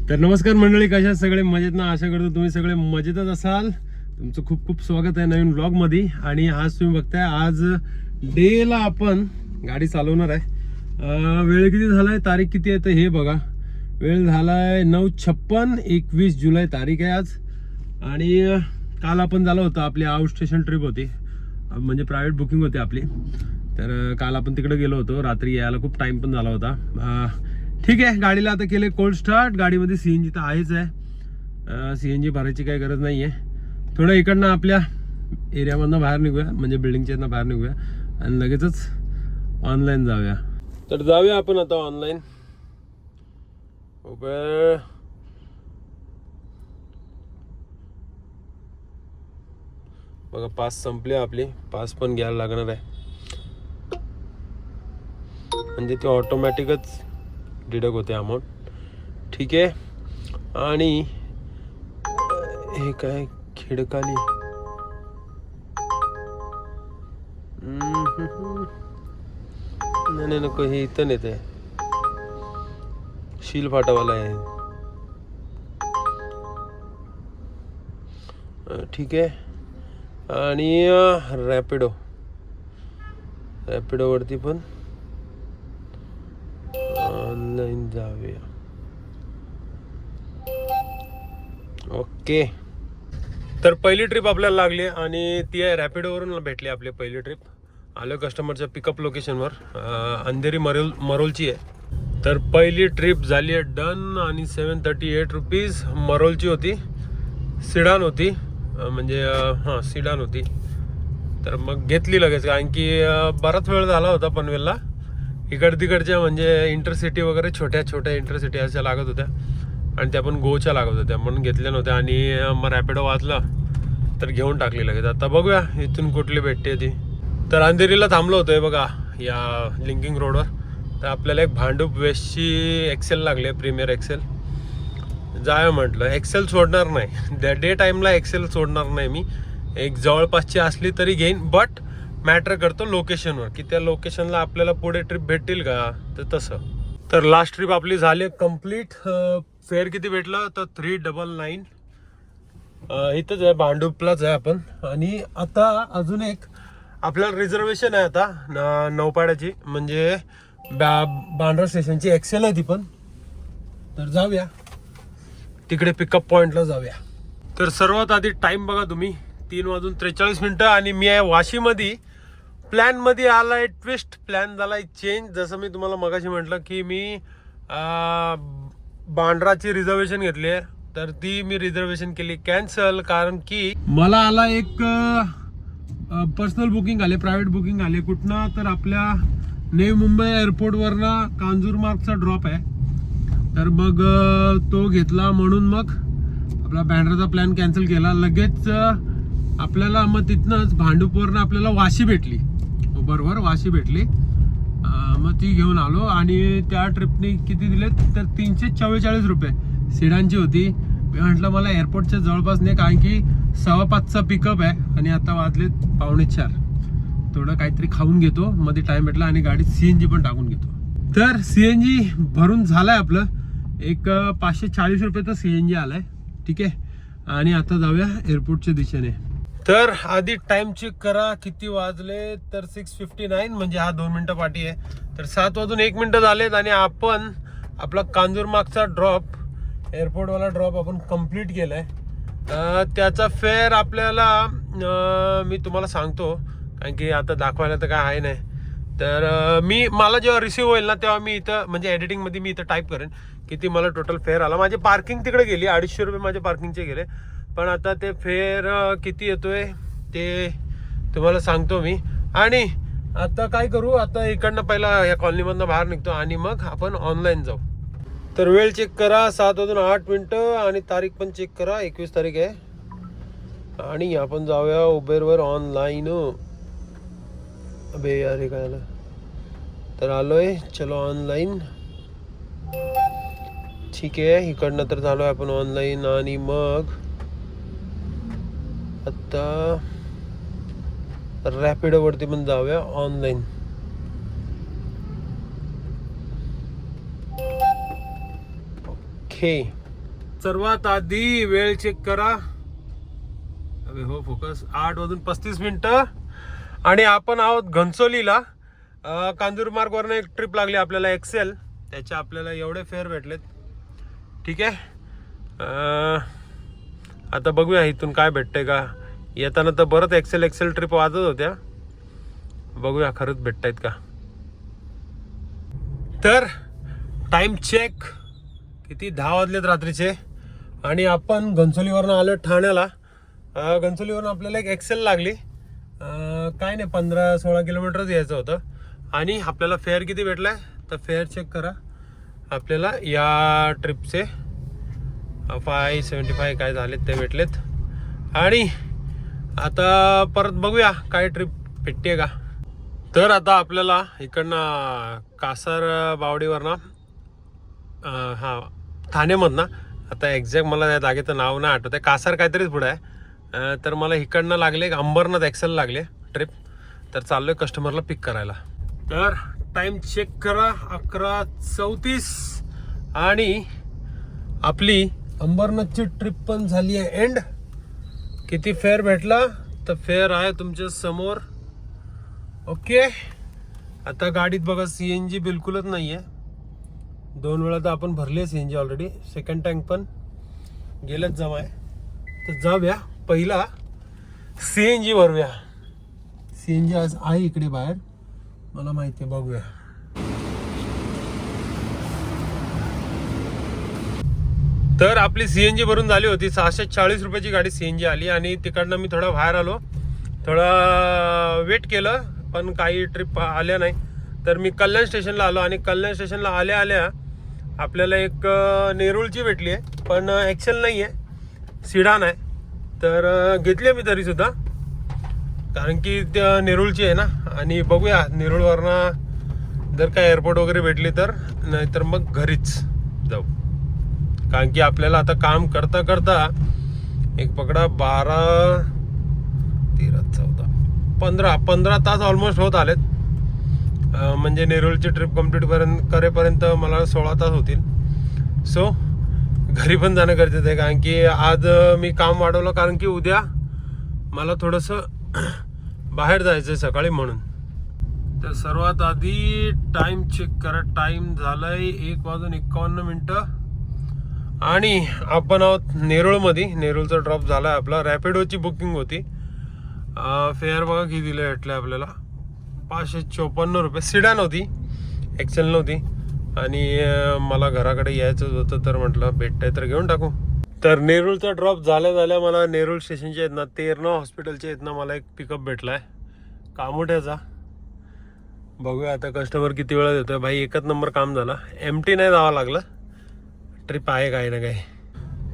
तर नमस्कार मंडळी, कशा सगळे मजेत ना? आशा करतो तुम्ही सगळे मजेतच असाल. तुमचं खूप खूप स्वागत आहे नवीन ब्लॉग मध्ये. आणि आज तुम्ही बघताय, आज डेला आपण गाडी चालवणार आहे. वेळ किती झालाय, तारीख किती आहे तर हे बघा. वेळ झालाय 9:56, 21 जुलै तारीख आहे आज. आणि काल आपण झालो होतो, आपली आउट स्टेशन ट्रिप होती, म्हणजे प्रायव्हेट बुकिंग होती आपली. तर काल आपण तिकडे गेलो होतो. रात्री यायला खूप टाइम पण झाला होता. ठीक आहे, गाडीला आता केले कोल्ड स्टार्ट. गाडीमध्ये CNG तर आहेच आहे. CNG भरायची काही गरज नाही आहे. थोडं इकडनं आपल्या एरियामधनं बाहेर निघूया, म्हणजे बिल्डिंगच्या इथनं बाहेर निघूया आणि लगेचच ऑनलाईन जाऊया. तर जाऊया आपण आता ऑनलाईन. बघा, पास संपली आपली. पास पण घ्यायला लागणार आहे, म्हणजे ती ऑटोमॅटिकच डिडक्ट होते अमाऊंट. ठीक आहे. आणि हे काय खिडकाली, नाही नको, हे इथं नेते शील फाटावाला आहे. ठीक आहे. आणि रॅपिडोवरती पण ऑनलाईन जाऊया. ओके. तर पहिली ट्रिप आपल्याला लागली आणि ती आहे रॅपिडोवरून भेटली आपली पहिली ट्रिप. आलो कस्टमरच्या पिकअप लोकेशनवर. अंधेरी मरोलची आहे. तर पहिली ट्रिप झाली आहे डन. आणि 738 रुपीज मरोलची होती. सिडान होती, म्हणजे हां सिडान होती. तर मग घेतली लगेच, कारण की बराच वेळ झाला होता पनवेलला. तिकडच्या म्हणजे इंटरसिटी वगैरे छोट्या इंटरसिटी अशा लागत होत्या, आणि त्या पण गोच्या लागत होत्या, म्हणून घेतल्या नव्हत्या. आणि मग रॅपिडो वाचला तर घेऊन टाकली लगेच. आता बघूया इथून कुठली भेटते ती. तर अंधेरीला थांबलो होतोय बघा, या लिंकिंग रोडवर. तर आपल्याला एक भांडूप वेस्टची एक्सेल लागली आहे, प्रीमियर एक्सेल. जाय म्हटलं, एक्सेल सोडणार नाही, डे टाईमला एक्सेल सोडणार नाही मी. एक जवळपासची असली तरी घेईन, बट मॅटर करतो लोकेशनवर, की त्या लोकेशनला आपल्याला पुढे ट्रिप भेटतील का, तर तसं. तर लास्ट ट्रिप आपली झाली कंप्लीट. फेअर किती भेटलं तर 399. इथंच आहे, भांडुपलाच आहे आपण. आणि आता अजून एक आपल्याला रिझर्वेशन आहे आता नौपाड्याची, म्हणजे बांद्रा स्टेशनची एक्सेल आहे ती पण. तर जाऊया तिकडे, पिकअप पॉइंटला जाऊया. तर सर्वात आधी टाइम बघा तुम्ही, 3:43. आणि मी आहे वाशीमध्ये. प्लॅनमध्ये आलाय ट्विस्ट, प्लॅन झालाय चेंज. जसं मी तुम्हाला मगाशी म्हटलं की मी बांद्राची रिझर्वेशन घेतली आहे, तर ती मी रिझर्वेशन केली कॅन्सल, कारण की मला आला एक पर्सनल बुकिंग आले, प्रायव्हेट बुकिंग आले. कुठनं तर आपल्या नवी मुंबई एअरपोर्टवरनं कांजूरमार्गचा ड्रॉप आहे. तर मग तो घेतला, म्हणून मग आपला बँड्राचा प्लॅन कॅन्सल केला. लगेच आपल्याला मग तिथनंच भांडूपवरनं आपल्याला वाशी भेटली, बरोबर वाशी भेटली. मग ती घेऊन आलो. आणि त्या ट्रिपने किती दिले तर 344 रुपये सिडानची होती. मी म्हटलं मला एअरपोर्टच्या जवळपास नाही, कारण की 5:15चा पिकअप आहे आणि आता वाजले 3:45. थोडं काहीतरी खाऊन घेतो, मध्ये टाइम भेटला, आणि गाडीत CNG पण टाकून घेतो. तर CNG भरून झालाय आपलं. एक 540 रुपये तर CNG आलाय. ठीक आहे. आणि आता जाऊया एअरपोर्टच्या दिशेने. तर आधी टाइम चेक करा किती वाजले, तर 6:59, म्हणजे हा 2 मिनिटं पाठी आहे. तर 7:01 झालेत. आणि आपण आपला कांजूरमार्गचा ड्रॉप, एअरपोर्टवाला ड्रॉप आपण कंप्लीट केलाय. त्याचा फेअर आपल्याला मी तुम्हाला सांगतो, कारण की आता दाखवायला तर काय आहे नाही. तर मला जेव्हा रिसिव्ह होईल ना, तेव्हा मी इथं म्हणजे एडिटिंगमध्ये मी इथं टाईप करेन किती मला टोटल फेअर आला. माझी पार्किंग तिकडे गेली, 250 रुपये माझे पार्किंगचे गेले. पण आता ते फेअर किती येतोय ते तुम्हाला सांगतो मी. आणि आता काय करू, आता इकडनं पहिला या कॉलनीमधनं बाहेर निघतो आणि मग आपण ऑनलाईन जाऊ. तर वेळ चेक करा, 7:08. आणि तारीख पण चेक करा, 21 तारीख आहे. आणि आपण जाऊया उबेरवर ऑनलाईन. अबे यार, हे काय आलं. तर आलोय, चलो ऑनलाईन. ठीक आहे, इकडनं तर झालोय आपण ऑनलाईन. आणि मग आता रॅपिडोवरती पण जाऊया ऑनलाईन. ओके. सर्वात आधी वेळ चेक करा. अबे हो फोकस. 8:35 आणि आपण आहोत घनसोलीला. कांजूरमार्गवरनं एक ट्रिप लागली आपल्याला एक्सेल. त्याचे आपल्याला एवढे फेअर भेटलेत. ठीक आहे. आता बघूया इथून काय भेटतंय का. येताना तर बरंच एक्सेल ट्रिप वाजत होत्या. बघूया खरंच भेटतायत का. तर टाइम चेक किती 10 वाजलेत रात्रीचे आणि आपण घनसोलीवरनं आलो ठाण्याला. घनसोलीवरून आपल्याला एक एक्सेल लागली. काय नाही 15-16 किलोमीटरच यायचं होतं आणि आपल्याला फेअर किती भेटलाय तर फेअर चेक करा. आपल्याला या ट्रिपचे 575 काय झालेत ते भेटलेत. आणि आता परत बघूया काय ट्रिप भेटते का. तर आता आपल्याला इकडनं कासार बावडीवरनं हां ठाणेमधनं, आता एक्झॅक्ट मला या जागेचं नाव नाही आठवत आहे, कासार काहीतरीच पुढे आहे. तर मला इकडनं लागले अंबरनाथ एक्सेल लागले ट्रिप. तर चाललो आहे कस्टमरला पिक करायला. तर टाईम चेक करा 11:34 आणि आपली अंबरनाथची ट्रिप पण झाली आहे एंड. किती फेअर भेटला तर फेअर आहे तुमच्या समोर. ओके. आता गाडीत बघा CNG बिलकुलच नाही आहे. 2 वेळा तर आपण भरले CNG ऑलरेडी. सेकंड टँक पण गेलंच जमा आहे. तर जाऊया पहिला CNG भरूया. CNG आज आहे इकडे बाहेर मला माहिती आहे. बघूया. तर आपली CNG भरून झाली होती. 640 रुपयाची गाडी CNG आली आणि तिकडनं मी थोडा बाहेर आलो. थोडा वेट केलं पण काही ट्रिप आल्या नाही. तर मी कल्याण स्टेशनला आलो आणि कल्याण स्टेशनला आल्या आल्या आपल्याला एक नेरूळची भेटली आहे पण एक्सेल नाही आहे, सिडान आहे. तर घेतली आहे मी तरीसुद्धा कारण की त्या नेरूळची आहे ना. आणि बघूया नेरूळवरनं जर काय एअरपोर्ट वगैरे भेटली तर, नाहीतर मग घरीच जाऊ. कारण की आपल्याला आता काम करता करता एक पकडा 12, 13, 14, 15 तास ऑलमोस्ट होत आलेत. म्हणजे नेरूळची ट्रिप कम्प्लीट करेपर्यंत मला 16 तास होतील. सो घरी पण जाणं गरजेचं आहे कारण की आज मी काम वाढवलं कारण की उद्या मला थोडंसं बाहेर जायचं आहे सकाळी म्हणून. तर सर्वात आधी टाईम चेक करा. टाईम झालाय 1:51 आणि आपण आहोत नेरूळमध्ये. नेरूळचा ड्रॉप झाला आहे आपला. रॅपिडोची बुकिंग होती. फेअर बघा किती दिलं भेटलं आपल्याला 554 रुपये. सिडान होती, एक्सेल नव्हती. आणि मला घराकडे यायचं होतं तर म्हटलं भेटतंय तर घेऊन टाकू. तर नेरूळचा ड्रॉप झाल्या मला नेरूळ स्टेशनच्या इथनं तेरणा हॉस्पिटलच्या इथनं मला एक पिकअप भेटला आहे कामोठ्याचा. बघूया आता कस्टमर किती वेळा देतोय. भाई एकच नंबर काम झाला. एमटी नाही जावं लागलं. ट्रिप आहे काही ना काही.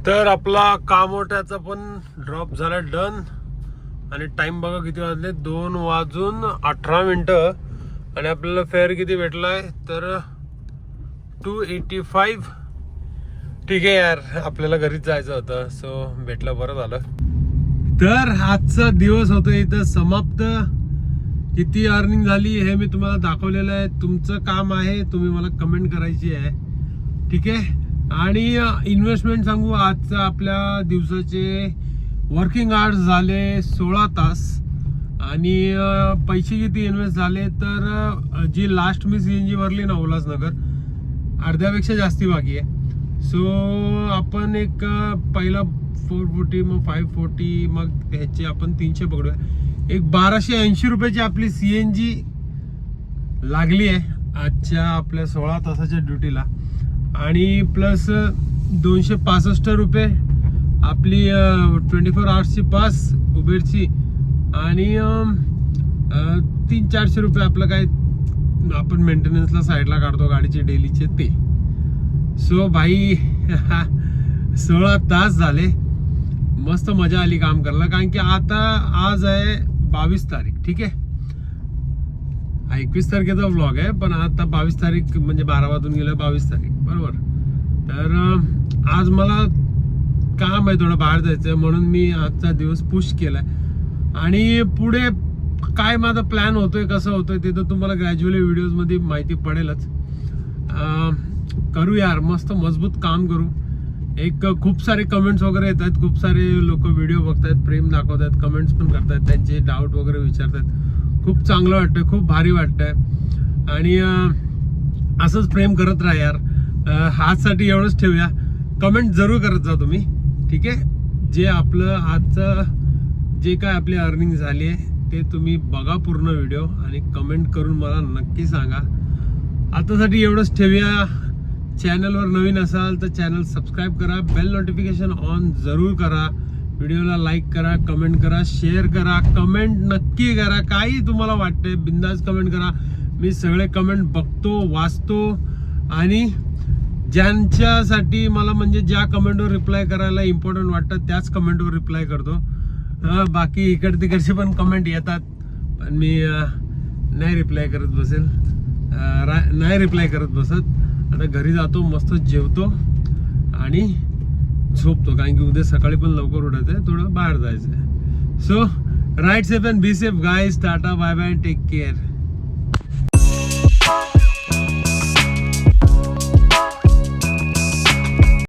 तर आपला कामोठ्याचा पण ड्रॉप झाला डन. आणि टाइम बघा किती वाजले 2:18 आणि आपल्याला फेअर किती भेटलाय तर 285. ठीक आहे यार आपल्याला घरीच जायचं होतं सो भेटलं बरं झालं. तर आजचा दिवस होतो इथं समाप्त. किती अर्निंग झाली हे मी तुम्हाला दाखवलेलं आहे. तुमचं काम आहे तुम्ही मला कमेंट करायची आहे. ठीक आहे. आणि इन्व्हेस्टमेंट सांगू आजचा आपल्या दिवसाचे वर्किंग आवर्स झाले 16 तास आणि पैसे किती इन्व्हेस्ट झाले तर जी लास्ट मी CNG भरली ना उल्हासनगर अर्ध्यापेक्षा जास्ती बाकी आहे. सो आपण एक पहिला 440 मग 540 मग ह्याचे आपण 300 पकडूया. एक 1280 रुपयाची आपली CNG लागली आहे आजच्या आपल्या 16 तासाच्या ड्युटीला. आणि प्लस 265 रुपये आपली 24 आवर्सची पास उबेरची. आणि 300-400 रुपये आपलं काय आपण मेंटेनन्सला साईडला काढतो गाडीचे डेलीचे ते. सो भाई 16 तास झाले. मस्त मजा आली काम करायला कारण की आता आज आहे 22 तारीख. ठीक आहे. 21 तारखेचा व्लॉग आहे पण आता 22 तारीख म्हणजे 12 वाजून गेलं 22 तारीख बरोबर. तर आज मला काम आहे थोडं बाहेर जायचं म्हणून मी आजचा दिवस पुश केलाय. आणि पुढे काय माझा प्लॅन होतोय कसं होतोय ते तर तुम्हाला ग्रॅज्युअली व्हिडिओजमध्ये माहिती पडेलच. करू यार मस्त मजबूत काम करू. एक खूप सारे कमेंट्स वगैरे येतात, खूप सारे लोक व्हिडिओ बघतायत, प्रेम दाखवतात, कमेंट्स पण करतात, त्यांचे डाऊट वगैरे विचारतात. खूप चांगलं वाटतं, खूप भारी वाटतंय. आणि असंच प्रेम करत राहा यार. आजसाठी एवढंच ठेवूया. कमेंट जरूर करत जा तुम्ही, ठीक आहे. जे आपलं आजचं जे काय आपली अर्निंग झाली आहे ते तुम्ही बघा पूर्ण व्हिडिओ आणि कमेंट करून मला नक्की सांगा. आतासाठी एवढंच ठेवूया. चॅनलवर नवीन असाल तर चॅनल सबस्क्राईब करा, बेल नोटिफिकेशन ऑन जरूर करा, व्हिडिओला लाईक करा, कमेंट करा, शेअर करा, कमेंट नक्की करा. काही तुम्हाला वाटते बिंदास कमेंट करा. मी सगळे कमेंट बघतो, वाचतो आणि ज्यांच्यासाठी मला म्हणजे ज्या कमेंटवर रिप्लाय करायला इम्पॉर्टंट वाटतं त्याच कमेंटवर रिप्लाय करतो. बाकी इकडे तिकडचे पण कमेंट येतात पण मी नाही रिप्लाय करत बसत. आता घरी जातो, मस्त जेवतो आणि झोपतो, कारण की उद्या सकाळी पण लवकर उठायचं आहे, थोडं बाहेर जायचं आहे. So right safe and be safe guys. Tata, bye bye, take care.